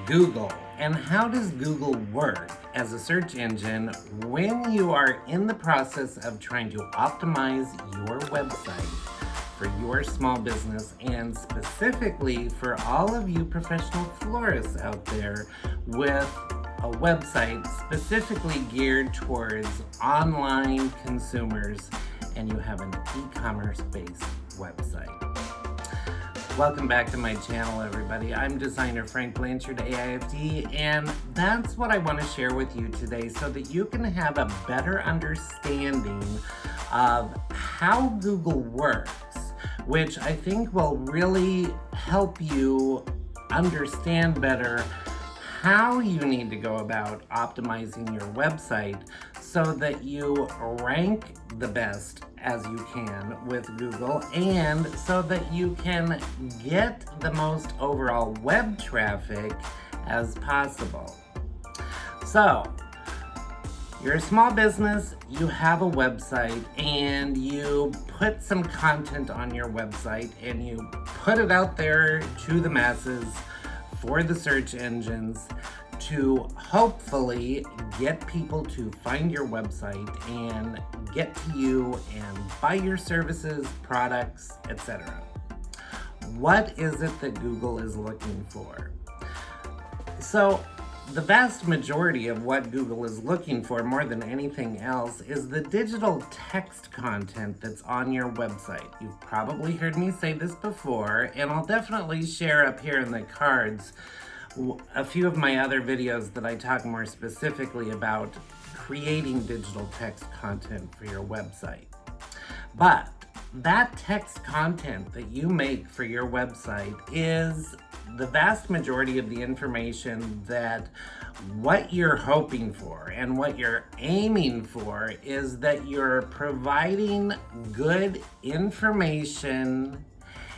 Google. And how does Google work as a search engine when you are in the process of trying to optimize your website for your small business, and specifically for all of you professional florists out there with a website specifically geared towards online consumers and you have an e-commerce based website. Welcome back to my channel, everybody. I'm designer Frank Blanchard AIFD, and that's what I want to share with you today so that you can have a better understanding of how Google works, which I think will really help you understand better how you need to go about optimizing your website so that you rank the best as you can with Google, and so that you can get the most overall web traffic as possible. So, you're a small business, you have a website, and you put some content on your website and you put it out there to the masses for the search engines to hopefully get people to find your website and get to you and buy your services, products, etc. What is it that Google is looking for? So, the vast majority of what Google is looking for more than anything else is the digital text content that's on your website. You've probably heard me say this before, and I'll definitely share up here in the cards a few of my other videos that I talk more specifically about creating digital text content for your website. But that text content that you make for your website is the vast majority of the information that what you're hoping for and what you're aiming for is that you're providing good information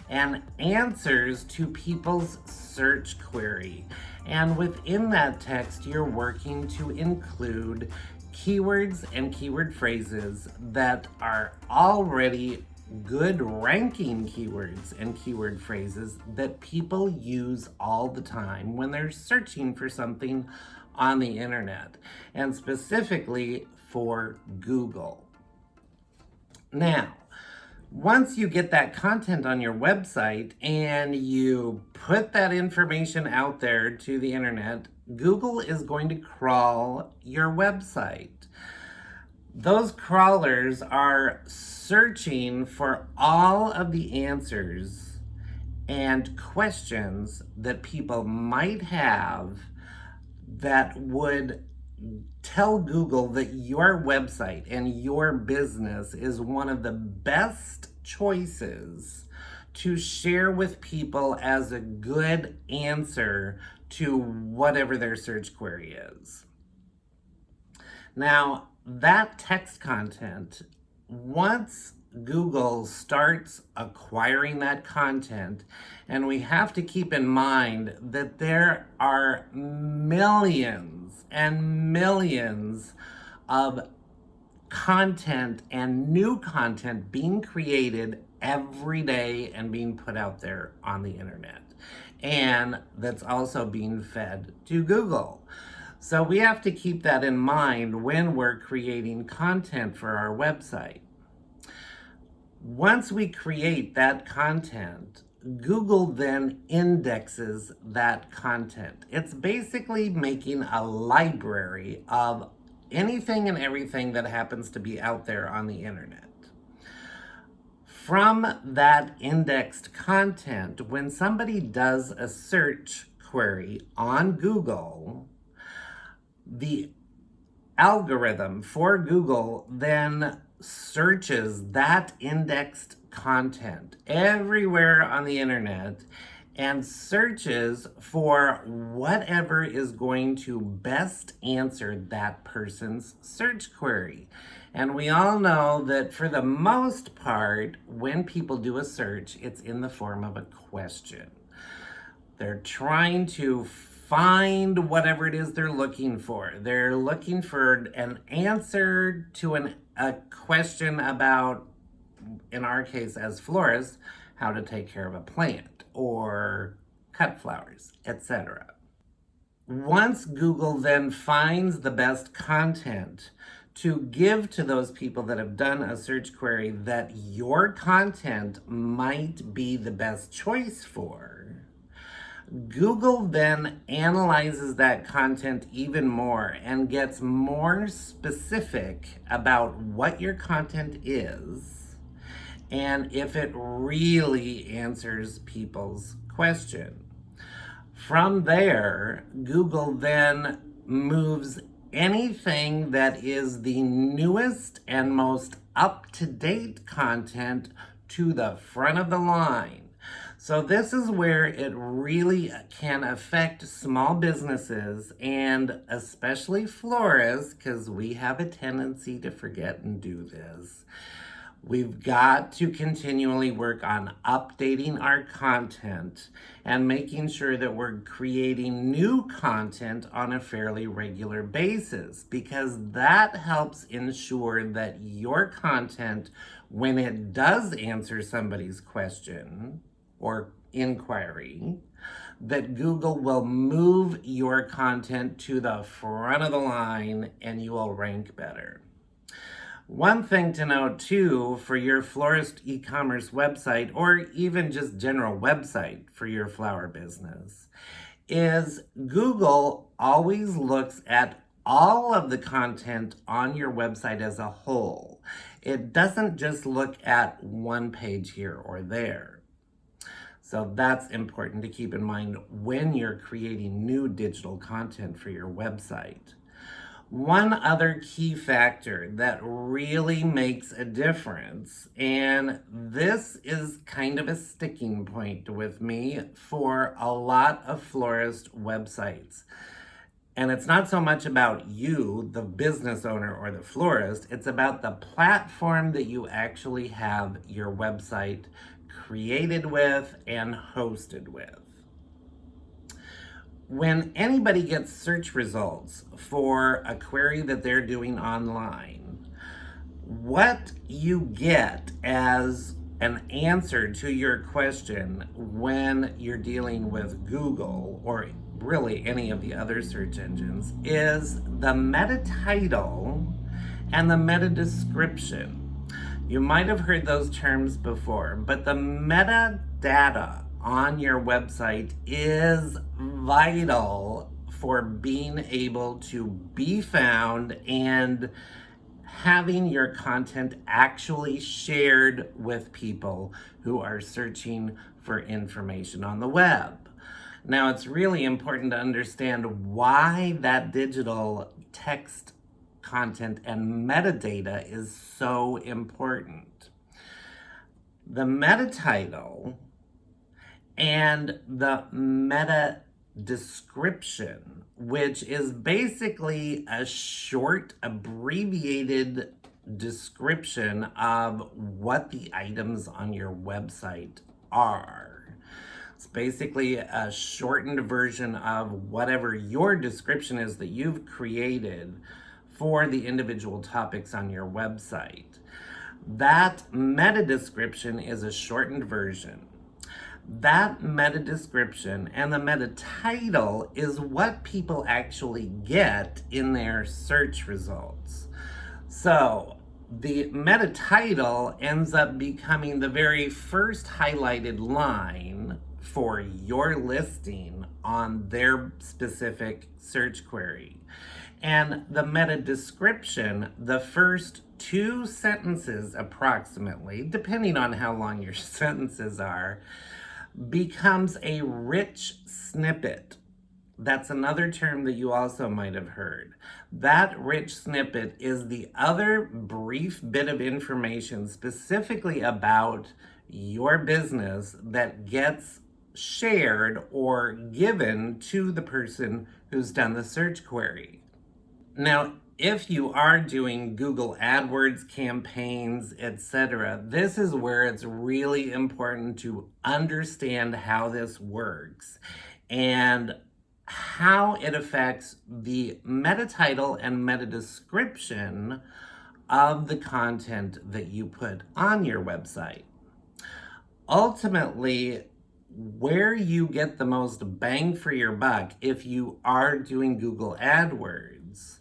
and answers to people's search query. And within that text, you're working to include keywords and keyword phrases that are already good ranking keywords and keyword phrases that people use all the time when they're searching for something on the internet, and specifically for Google. Now, once you get that content on your website and you put that information out there to the internet, Google is going to crawl your website. Those crawlers are searching for all of the answers and questions that people might have that would tell Google that your website and your business is one of the best choices to share with people as a good answer to whatever their search query is. Now, that text content, once Google starts acquiring that content, and we have to keep in mind that there are millions and millions of content and new content being created every day and being put out there on the internet, and that's also being fed to Google. So we have to keep that in mind when we're creating content for our website. Once we create that content, Google then indexes that content. It's basically making a library of anything and everything that happens to be out there on the internet. From that indexed content, when somebody does a search query on Google, the algorithm for Google then searches that indexed content everywhere on the internet and searches for whatever is going to best answer that person's search query. And we all know that for the most part, when people do a search, it's in the form of a question. They're trying to find whatever it is they're looking for. They're looking for an answer to a question about, in our case as florists, how to take care of a plant or cut flowers, etc. Once Google then finds the best content to give to those people that have done a search query that your content might be the best choice for, Google then analyzes that content even more and gets more specific about what your content is and if it really answers people's question. From there, Google then moves anything that is the newest and most up-to-date content to the front of the line. So this is where it really can affect small businesses and especially florists, because we have a tendency to forget and do this. We've got to continually work on updating our content and making sure that we're creating new content on a fairly regular basis, because that helps ensure that your content, when it does answer somebody's question or inquiry, that Google will move your content to the front of the line and you will rank better. One thing to note too for your florist e-commerce website, or even just general website for your flower business, is Google always looks at all of the content on your website as a whole. It doesn't just look at one page here or there. So that's important to keep in mind when you're creating new digital content for your website. One other key factor that really makes a difference, and this is kind of a sticking point with me for a lot of florist websites. And it's not so much about you, the business owner or the florist, it's about the platform that you actually have your website created with and hosted with. When anybody gets search results for a query that they're doing online, what you get as an answer to your question when you're dealing with Google or really any of the other search engines is the meta title and the meta description. You might have heard those terms before, but the metadata on your website is vital for being able to be found and having your content actually shared with people who are searching for information on the web. Now, it's really important to understand why that digital text content and metadata is so important. The meta title and the meta description, which is basically a short, abbreviated description of what the items on your website are. It's basically a shortened version of whatever your description is that you've created for the individual topics on your website. That meta description is a shortened version. That meta description and the meta title is what people actually get in their search results. So the meta title ends up becoming the very first highlighted line for your listing on their specific search query. And the meta description, the first 2 sentences approximately, depending on how long your sentences are, becomes a rich snippet. That's another term that you also might have heard. That rich snippet is the other brief bit of information specifically about your business that gets shared or given to the person who's done the search query. Now, if you are doing Google AdWords campaigns, etc., this is where it's really important to understand how this works and how it affects the meta title and meta description of the content that you put on your website. Ultimately, where you get the most bang for your buck if you are doing Google AdWords.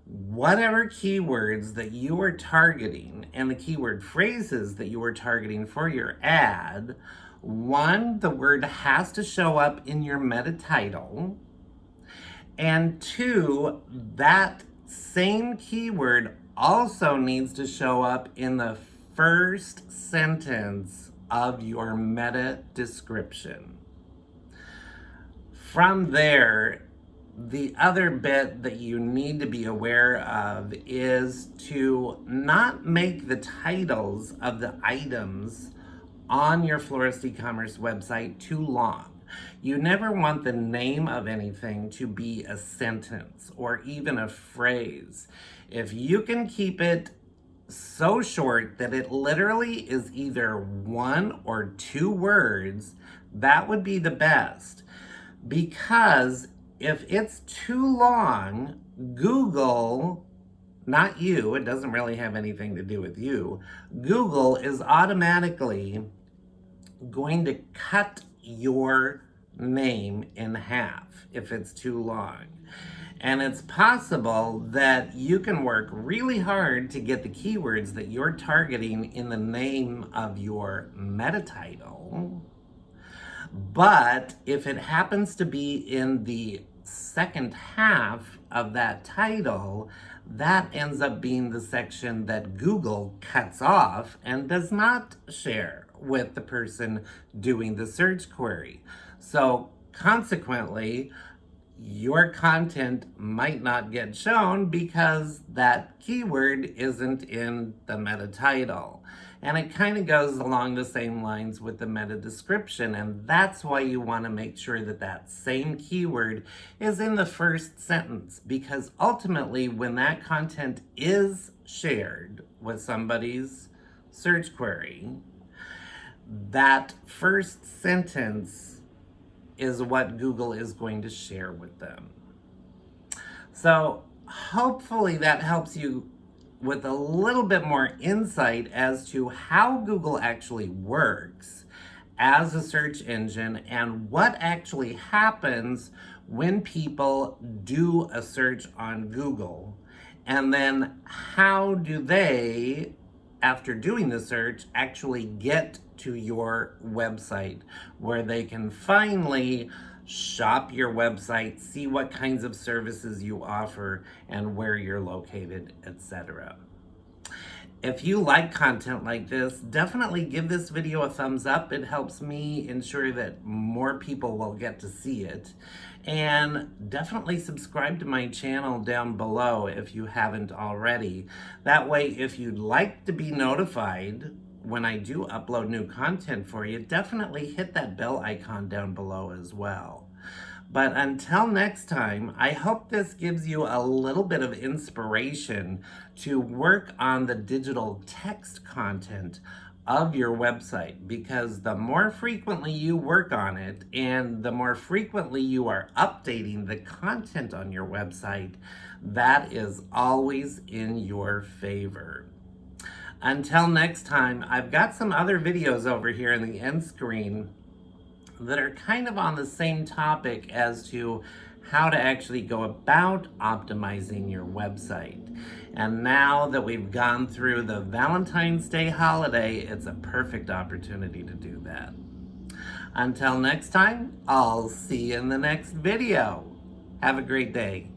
Whatever keywords that you are targeting and the keyword phrases that you are targeting for your ad, one, the word has to show up in your meta title, and two, that same keyword also needs to show up in the first sentence of your meta description. From there, the other bit that you need to be aware of is to not make the titles of the items on your Florist e-commerce website too long. You never want the name of anything to be a sentence or even a phrase. If you can keep it so short that it literally is either one or two words, that would be the best. Because if it's too long, Google, not you, it doesn't really have anything to do with you, Google is automatically going to cut your name in half if it's too long. And it's possible that you can work really hard to get the keywords that you're targeting in the name of your meta title. But if it happens to be in the second half of that title, that ends up being the section that Google cuts off and does not share with the person doing the search query. So consequently, your content might not get shown because that keyword isn't in the meta title. And it kind of goes along the same lines with the meta description, and that's why you want to make sure that that same keyword is in the first sentence, because ultimately when that content is shared with somebody's search query, that first sentence is what Google is going to share with them. So hopefully that helps you with a little bit more insight as to how Google actually works as a search engine and what actually happens when people do a search on Google. And then how do they, after doing the search, actually get to your website where they can finally shop your website, see what kinds of services you offer and where you're located, etc. If you like content like this, definitely give this video a thumbs up. It helps me ensure that more people will get to see it. And definitely subscribe to my channel down below if you haven't already. That way, if you'd like to be notified when I do upload new content for you, definitely hit that bell icon down below as well. But until next time, I hope this gives you a little bit of inspiration to work on the digital text content of your website, because the more frequently you work on it and the more frequently you are updating the content on your website, that is always in your favor. Until next time, I've got some other videos over here in the end screen that are kind of on the same topic as to how to actually go about optimizing your website. And now that we've gone through the Valentine's Day holiday, it's a perfect opportunity to do that. Until next time, I'll see you in the next video. Have a great day.